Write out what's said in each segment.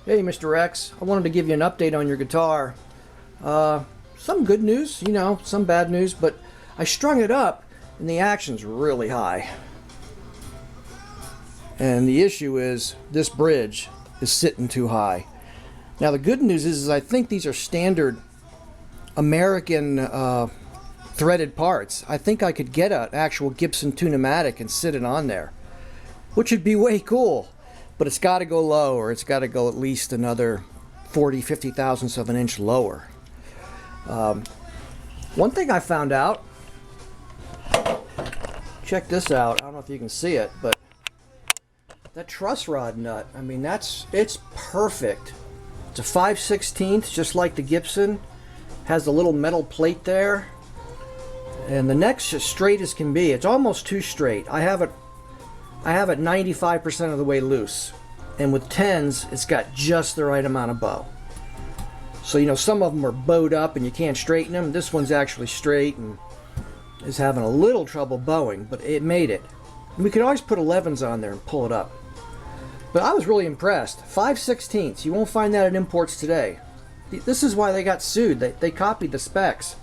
Hey, Mr. X, I wanted to give you an update on your guitar. Some good news, you know, some bad news, but I strung it up and the action's really high. And the issue is this bridge is sitting too high. Now the good news is I think these are standard American threaded parts. I think I could get an actual Gibson Tune-o-matic and sit it on there, which would be way cool. But it's got to go lower. It's got to go at least another 40-50 thousandths of an inch lower. One thing I found out, check this out. I don't know if you can see it, but that truss rod nut, I mean, it's perfect. It's a 5/16, just like the Gibson. Has a little metal plate there. And the neck's as straight as can be. It's almost too straight. I have it 95% of the way loose. And with 10s, it's got just the right amount of bow. So, you know, some of them are bowed up and you can't straighten them. This one's actually straight and is having a little trouble bowing, but it made it. And we could always put 11s on there and pull it up. But I was really impressed. 5/16. You won't find that at imports today. This is why they got sued. They copied the specs.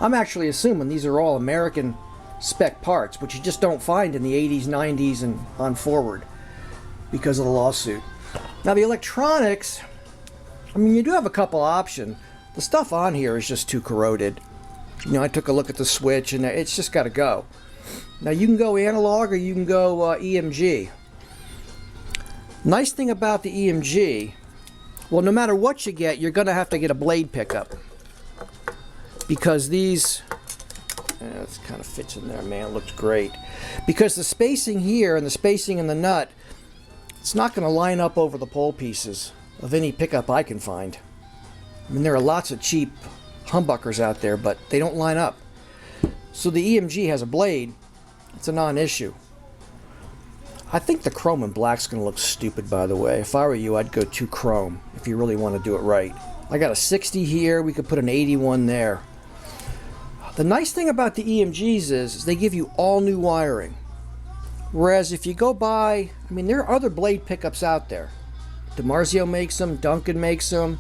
I'm actually assuming these are all American spec parts, which you just don't find in the 80s, 90s, and on forward because of the lawsuit. Now the electronics, I mean, you do have a couple options. The stuff on here is just too corroded. You know, I took a look at the switch and it's just got to go. Now you can go analog or you can go EMG. Nice thing about the EMG, well, no matter what you get, you're going to have to get a blade pickup. Because these, it kind of fits in there, man, it looks great. Because the spacing here and the spacing in the nut, it's not going to line up over the pole pieces of any pickup I can find. I mean, there are lots of cheap humbuckers out there, but they don't line up. So the EMG has a blade, it's a non-issue. I think the chrome and black's going to look stupid, by the way. If I were you, I'd go 2 chrome if you really want to do it right. I got a 60 here, we could put an 81 there. The nice thing about the EMGs is they give you all new wiring. Whereas if you go buy, I mean, there are other blade pickups out there. DiMarzio makes them, Duncan makes them.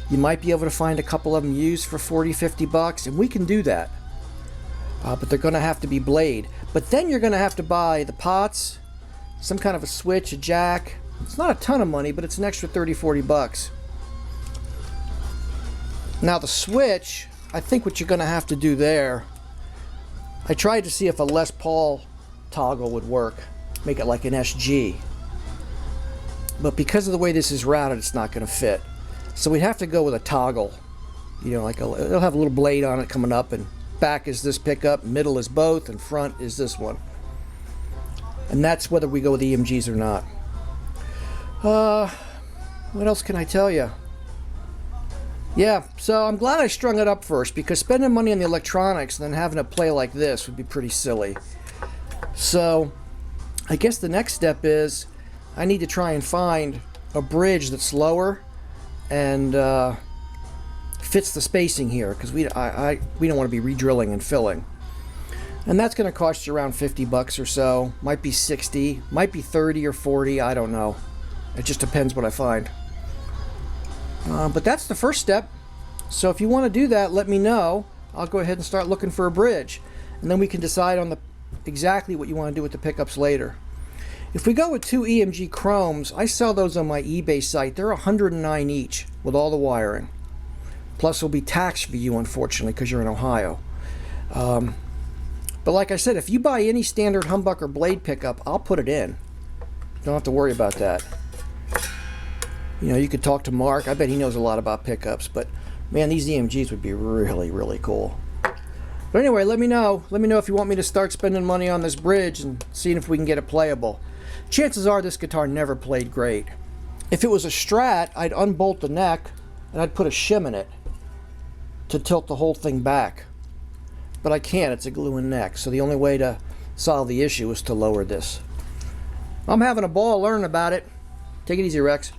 You might be able to find a couple of them used for 40-50 bucks, and we can do that. But they're going to have to be blade. But then you're going to have to buy the pots, some kind of a switch, a jack. It's not a ton of money, but it's an extra 30-40 bucks. Now the switch, I think what you're going to have to do there, I tried to see if a Les Paul toggle would work, make it like an SG. But because of the way this is routed, it's not going to fit. So we'd have to go with a toggle. You know, like it'll have a little blade on it coming up, and back is this pickup, middle is both, and front is this one. And that's whether we go with EMGs or not. What else can I tell you? Yeah, so I'm glad I strung it up first, because spending money on the electronics and then having it play like this would be pretty silly. So I guess the next step is I need to try and find a bridge that's lower and fits the spacing here, because we don't want to be re-drilling and filling. And that's going to cost you around 50 bucks or so. Might be 60, might be 30 or 40, I don't know. It just depends what I find. But that's the first step. So if you want to do that, let me know. I'll go ahead and start looking for a bridge. And then we can decide on exactly what you want to do with the pickups later. If we go with 2 EMG chromes, I sell those on my eBay site. They're $109 each with all the wiring. Plus it'll be taxed for you, unfortunately, because you're in Ohio. But like I said, if you buy any standard humbucker blade pickup, I'll put it in. Don't have to worry about that. You know, you could talk to Mark. I bet he knows a lot about pickups. But, man, these EMGs would be really, really cool. But anyway, let me know. Let me know if you want me to start spending money on this bridge and seeing if we can get it playable. Chances are this guitar never played great. If it was a Strat, I'd unbolt the neck and I'd put a shim in it to tilt the whole thing back. But I can't. It's a glue-in neck. So the only way to solve the issue is to lower this. I'm having a ball learning about it. Take it easy, Rex.